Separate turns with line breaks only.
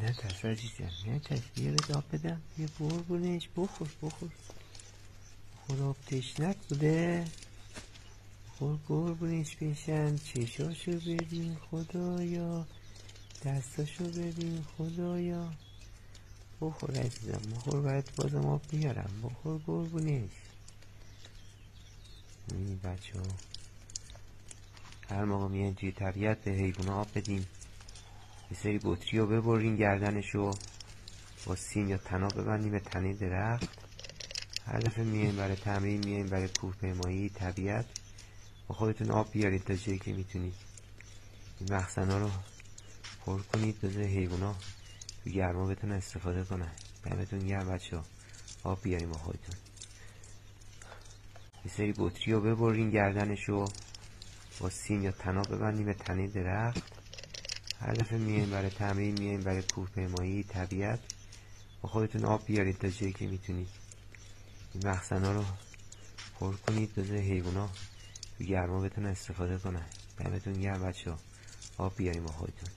نه ترس عزیزم، نه ترس. بیا بهت آب بدم. بیا قربونش. بخور بخور بخور. آب تشنک بوده. بخور قربونش بشم. چشاشو ببین خدایا، دستاشو ببین خدایا. بخور عزیزم بخور، برات بازم آب میارم. بخور قربونش. میبینی بچه ها هر موقع میان توی طبیعت به حیوونا آب بدیم، یه سری بطری رو ببرین گردنشو با سیم یا طناب ببندیم به تنه درخت. هر دفعه میایم برای تمرین، میایم برای کوهپیمایی طبیعت، با خودتون آب بیارید تا جایی که میتونید. این مخزنا رو پر کنید، بذار حیوونا تو گرما بتونن استفاده کنن. دمتون گرم بچه‌ها. آب بیاریم با خودتون. یه سری بطری رو ببرین گردنشو با سیم یا طناب ببندیم به تنه درخت. هر دفعه میایم برای تمرین، میایم برای کوهپیمایی طبیعت، با خودتون آب بیارید تا جایی که میتونید. این مخزنا رو پر کنید، بذار حیوونا تو گرما بتونن استفاده کنن. دمتون گرم بچه‌ها. آب بیاریم با خودتون.